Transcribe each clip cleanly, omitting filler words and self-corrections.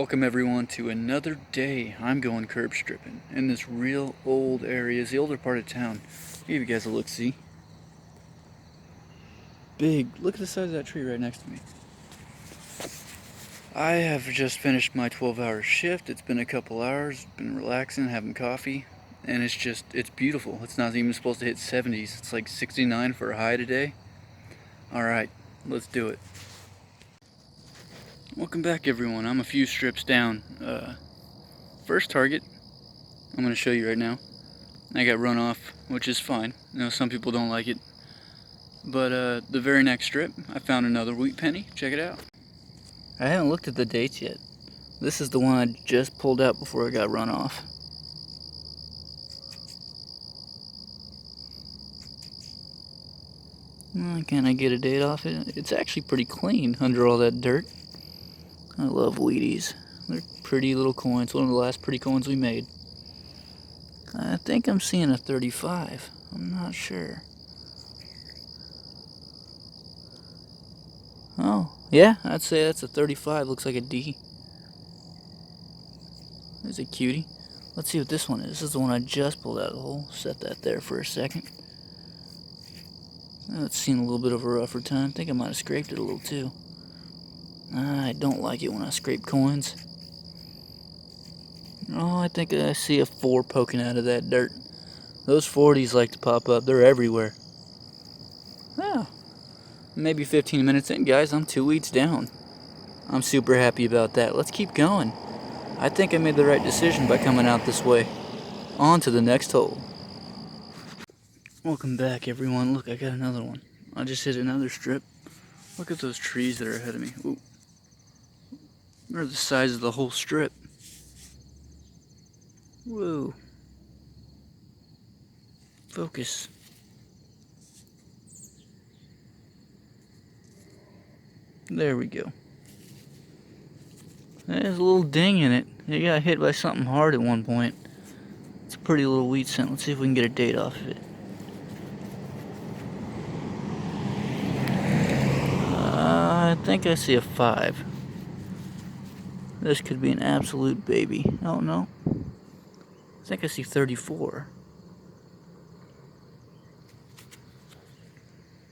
Welcome everyone to another day. I'm going curb stripping in this real old area. It's the older part of town. I'll give you guys a look-see. Big. Look at the size of that tree right next to me. I have just finished my 12-hour shift. It's been a couple hours. Been relaxing, having coffee, and it's beautiful. It's not even supposed to hit 70s. It's like 69 for a high today. Alright, let's do it. Welcome back everyone. I'm a few strips down. First target, I'm going to show you right now. I got run off, which is fine. You know, some people don't like it. But the very next strip, I found another wheat penny. Check it out. I haven't looked at the dates yet. This is the one I just pulled out before I got run off. Can I get a date off it? It's actually pretty clean under all that dirt. I love Wheaties. They're pretty little coins. One of the last pretty coins we made. I think I'm seeing a 35. I'm not sure. Oh, yeah, I'd say that's a 35. Looks like a D. There's a cutie. Let's see what this one is. This is the one I just pulled out of the hole. Set that there for a second. It's seen a little bit of a rougher time. I think I might have scraped it a little too. I don't like it when I scrape coins. Oh, I think I see a 4 poking out of that dirt. Those 40s like to pop up. They're everywhere. Oh, maybe 15 minutes in, guys. I'm 2 weeds down. I'm super happy about that. Let's keep going. I think I made the right decision by coming out this way. On to the next hole. Welcome back, everyone. Look, I got another one. I just hit another strip. Look at those trees that are ahead of me. Ooh. They're the size of the whole strip. Whoa. Focus. There we go. There's a little ding in it. It got hit by something hard at one point. It's a pretty little wheat scent. Let's see if we can get a date off of it. I think I see a 5. This could be an absolute baby. Oh no. I think I see 34.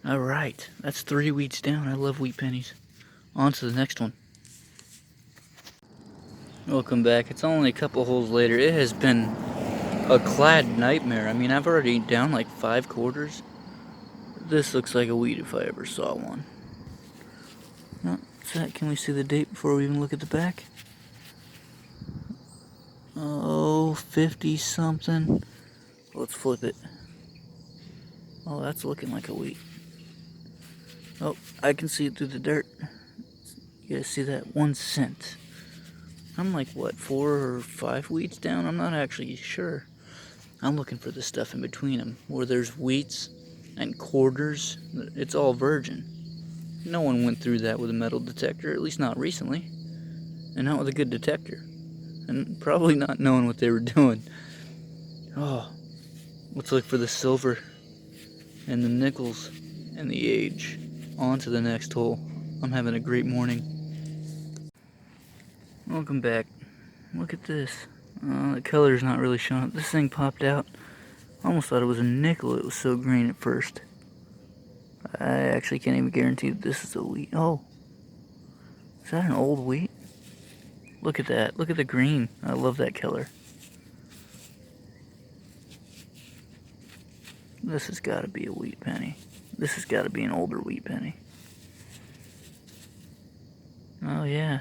Alright, that's 3 wheats down. I love wheat pennies. On to the next one. Welcome back. It's only a couple holes later. It has been a clad nightmare. I mean, I've already down like 5 quarters. This looks like a wheat if I ever saw one. Can we see the date before we even look at the back? Oh, 50 something. Let's flip it. Oh, that's looking like a wheat. Oh, I can see it through the dirt. You guys see that? 1 cent. I'm like, what, 4 or 5 wheats down? I'm not actually sure. I'm looking for the stuff in between them, where there's wheats and quarters. It's all virgin. No one went through that with a metal detector, at least not recently. And not with a good detector. And probably not knowing what they were doing. Oh, let's look for the silver and the nickels and the age. On to the next hole. I'm having a great morning. Welcome back. Look at this. The color's not really showing up. This thing popped out. I almost thought it was a nickel. It was so green at first. I actually can't even guarantee that this is a wheat. Oh. Is that an old wheat? Look at that. Look at the green. I love that color. This has got to be a wheat penny. This has got to be an older wheat penny. Oh, yeah.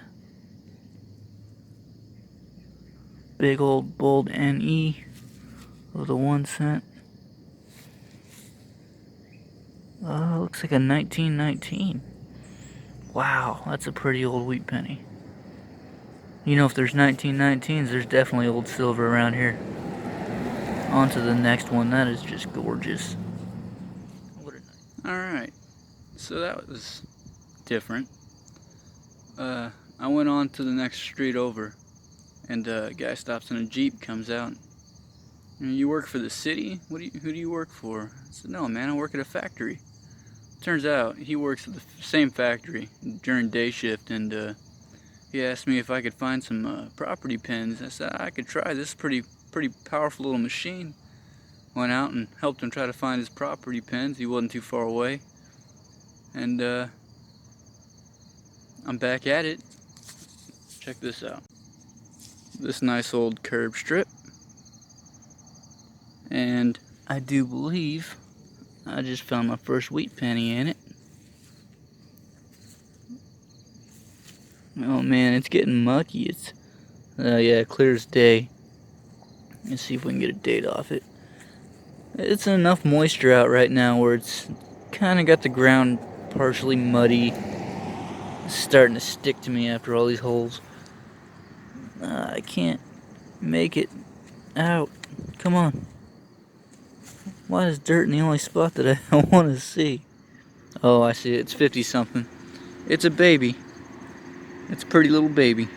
Big old bold NE of the 1 cent. Oh, looks like a 1919. Wow, that's a pretty old wheat penny. You know, if there's 1919s, there's definitely old silver around here. On to the next one. That is just gorgeous. Alright, so that was different. I went on to the next street over, and a guy stops in a Jeep, comes out. You work for the city? Who do you work for? I said, no man, I work at a factory. Turns out he works at the same factory during day shift, and He asked me if I could find some property pins. I said I could try. This is pretty powerful little machine. Went out and helped him try to find his property pins. He wasn't too far away. And I'm back at it. Check this out. This nice old curb strip. And I do believe I just found my first wheat penny in it. Oh man, it's getting mucky. It's yeah, clear as day. Let's see if we can get a date off it. It's enough moisture out right now where it's kind of got the ground partially muddy. It's starting to stick to me after all these holes. I can't make it out. Come on. Why is dirt in the only spot that I want to see? Oh, I see it. It's 50 something. It's a baby. It's a pretty little baby.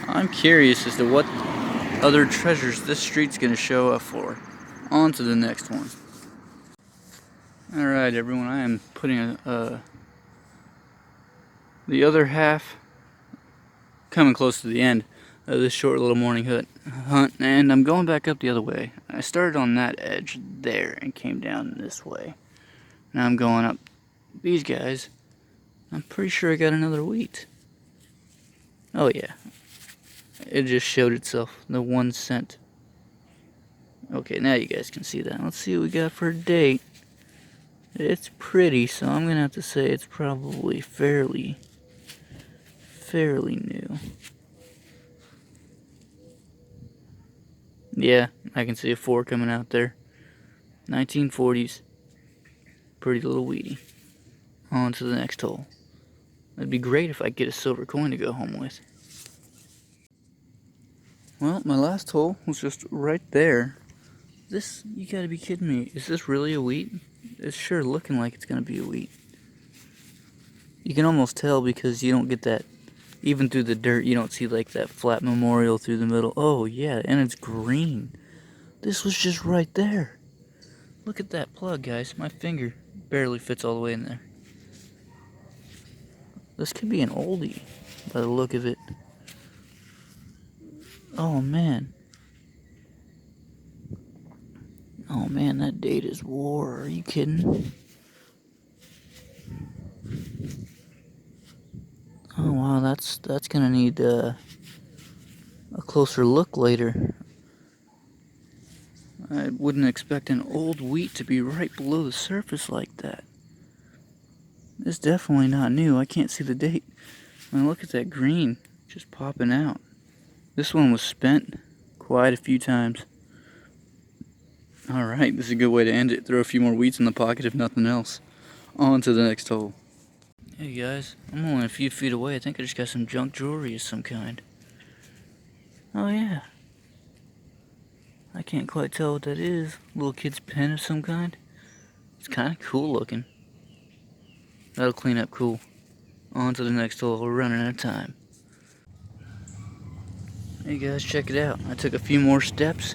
I'm curious as to what other treasures this street's gonna show up for. On to the next one. Alright everyone, I am putting the other half, coming close to the end of this short little morning hunt, and I'm going back up the other way. I started on that edge there and came down this way. Now I'm going up these guys. I'm pretty sure I got another wheat. Oh yeah, it just showed itself, the 1 cent. Okay, now you guys can see that. Let's see what we got for a date. It's pretty, so I'm gonna have to say it's probably fairly new. Yeah, I can see a 4 coming out there. 1940s. Pretty little weedy. On to the next hole. It'd be great if I could get a silver coin to go home with. Well, my last hole was just right there. This, you gotta be kidding me. Is this really a wheat? It's sure looking like it's gonna be a wheat. You can almost tell because you don't get that, even through the dirt, you don't see like that flat memorial through the middle. Oh yeah, and it's green. This was just right there. Look at that plug, guys. My finger barely fits all the way in there. This could be an oldie by the look of it. Oh man. Oh man, that date is war. Are you kidding? Oh wow, that's gonna need a closer look later. I wouldn't expect an old wheat to be right below the surface like that. It's definitely not new. I can't see the date. I mean, look at that green just popping out. This one was spent quite a few times. Alright, this is a good way to end it. Throw a few more wheats in the pocket if nothing else. On to the next hole. Hey guys, I'm only a few feet away. I think I just got some junk jewelry of some kind. Oh yeah. I can't quite tell what that is. Little kid's pen of some kind. It's kind of cool looking. That'll clean up cool. On to the next hole. We're running out of time. Hey guys, check it out. I took a few more steps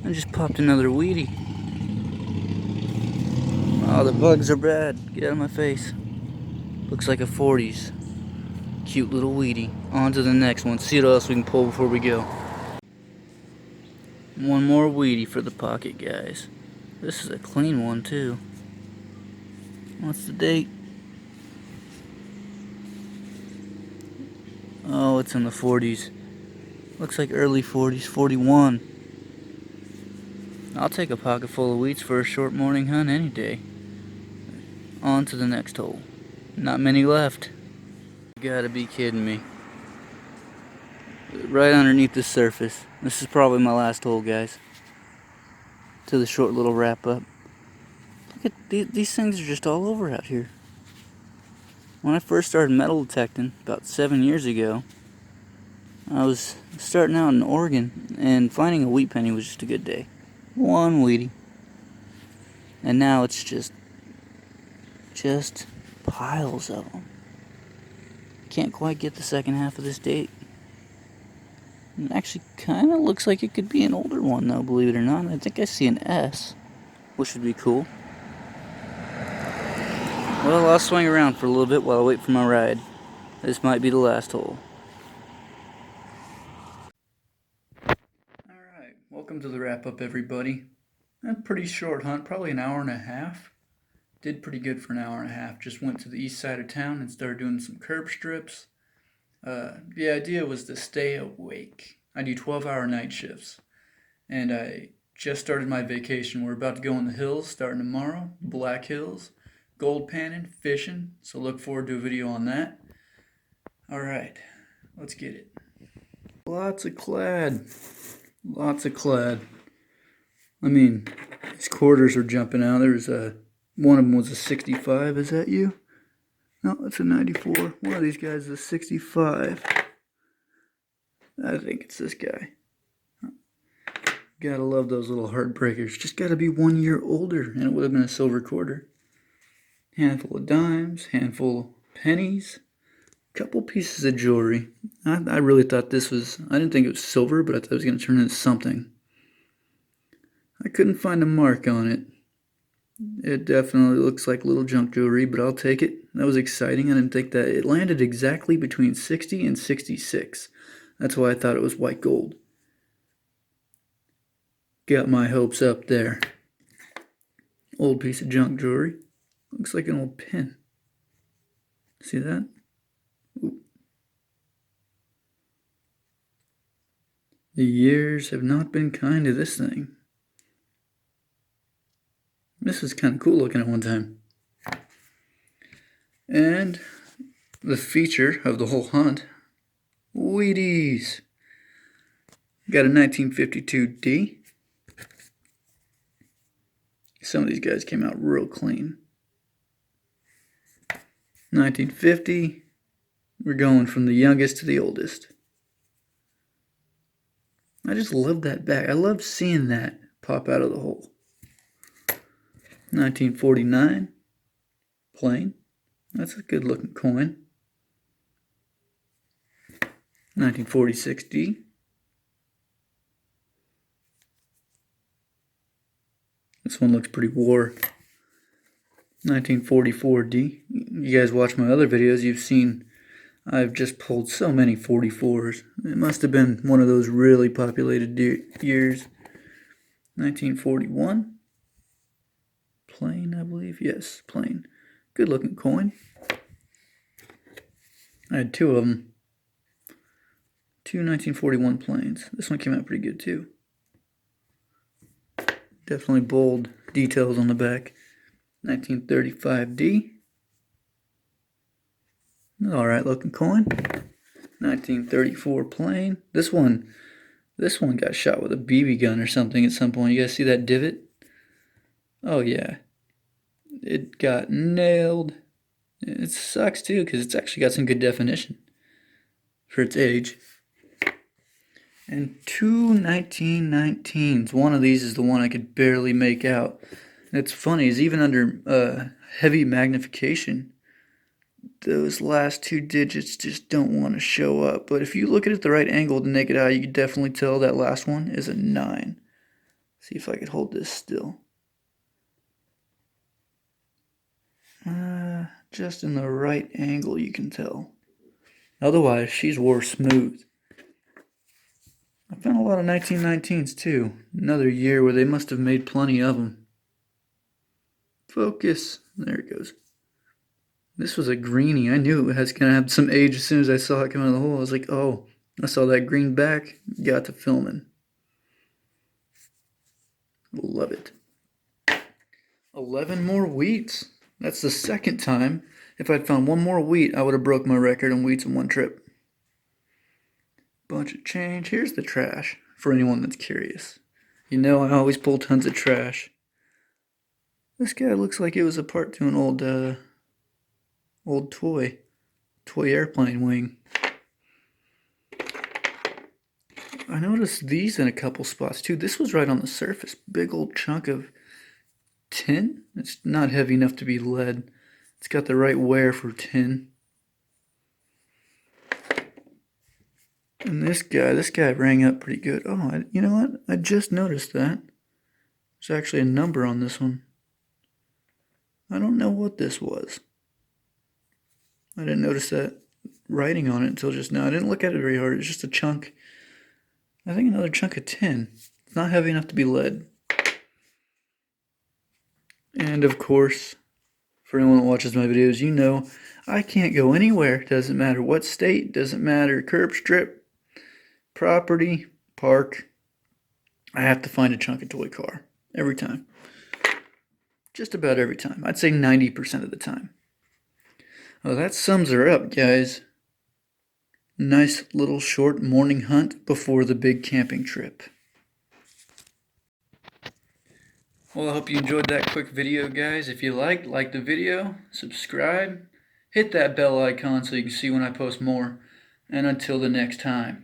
and just popped another weedy. Oh, the bugs are bad. Get out of my face. Looks like a 40s. Cute little weedy. On to the next one. See what else we can pull before we go. One more weedy for the pocket, guys. This is a clean one, too. What's the date? Oh, it's in the 40s. Looks like early 40s, 41. I'll take a pocket full of wheats for a short morning hunt any day. On to the next hole. Not many left. You gotta be kidding me. Right underneath the surface. This is probably my last hole, guys. To the short little wrap up. Look at these things are just all over out here. When I first started metal detecting about 7 years ago, I was starting out in Oregon, and finding a wheat penny was just a good day. One weedy. And now it's just piles of them. Can't quite get the second half of this date. It actually kind of looks like it could be an older one, though, believe it or not. I think I see an S, which would be cool. Well, I'll swing around for a little bit while I wait for my ride. This might be the last hole. Alright, welcome to the wrap up, everybody. A pretty short hunt, probably an hour and a half. Did pretty good for an hour and a half. Just went to the east side of town and started doing some curb strips. The idea was to stay awake. I do 12-hour night shifts. And I just started my vacation. We're about to go in the hills starting tomorrow. Black Hills. Gold panning, fishing. So look forward to a video on that. Alright, let's get it. Lots of clad. Lots of clad. I mean, these quarters are jumping out. There's one of them was a 65. Is that you? No, it's a 94. One of these guys is a 65. I think it's this guy. Gotta love those little heartbreakers. Just gotta be 1 year older, and it would have been a silver quarter. Handful of dimes, handful of pennies, couple pieces of jewelry. I really thought this was, I didn't think it was silver, but I thought it was going to turn into something. I couldn't find a mark on it. It definitely looks like little junk jewelry, but I'll take it. That was exciting. I didn't think that. It landed exactly between 60 and 66. That's why I thought it was white gold. Got my hopes up there. Old piece of junk jewelry. Looks like an old pin. See that? Ooh. The years have not been kind to this thing. This was kind of cool looking at one time. And the feature of the whole hunt, Wheaties. Got a 1952 D. Some of these guys came out real clean. 1950. We're going from the youngest to the oldest. I just love that back. I love seeing that pop out of the hole. 1949. Plain. That's a good looking coin. 1946 D. This one looks pretty wore. 1944 D. You guys watch my other videos, you've seen I've just pulled so many 44s. It must have been one of those really populated years. 1941. Plain, I believe. Yes, plain. Good looking coin. I had two of them. Two 1941 plains. This one came out pretty good too. Definitely bold details on the back. 1935 D. Alright looking coin. 1934 plain. This one got shot with a BB gun or something at some point. You guys see that divot? Oh yeah. It got nailed. It sucks too because it's actually got some good definition for its age. And two 1919s. One of these is the one I could barely make out. And it's funny, is even under heavy magnification, those last two digits just don't want to show up. But if you look at it the right angle with the naked eye, you can definitely tell that last one is a 9. See if I could hold this still. Just in the right angle you can tell. Otherwise, she's wore smooth. I found a lot of 1919s too. Another year where they must have made plenty of them. Focus. There it goes. This was a greenie. I knew it was going to have some age as soon as I saw it come out of the hole. I was like, oh, I saw that green back. Got to filming. Love it. 11 more wheats. That's the second time. If I'd found one more wheat, I would have broke my record on wheats in one trip. Bunch of change. Here's the trash for anyone that's curious. You know I always pull tons of trash. This guy looks like it was a part to an old toy airplane wing. I noticed these in a couple spots too. This was right on the surface. Big old chunk of tin. It's not heavy enough to be lead. It's got the right wear for tin. And this guy rang up pretty good. Oh, you know what? I just noticed that. There's actually a number on this one. I don't know what this was. I didn't notice that writing on it until just now. I didn't look at it very hard. It's just a chunk. I think another chunk of tin. It's not heavy enough to be lead. And of course, for anyone that watches my videos, you know I can't go anywhere. Doesn't matter what state, doesn't matter curb, strip, property, park. I have to find a chunk of toy car every time. Just about every time. I'd say 90% of the time. Well, that sums her up, guys. Nice little short morning hunt before the big camping trip. Well, I hope you enjoyed that quick video, guys. If you like the video, subscribe, hit that bell icon so you can see when I post more. And until the next time.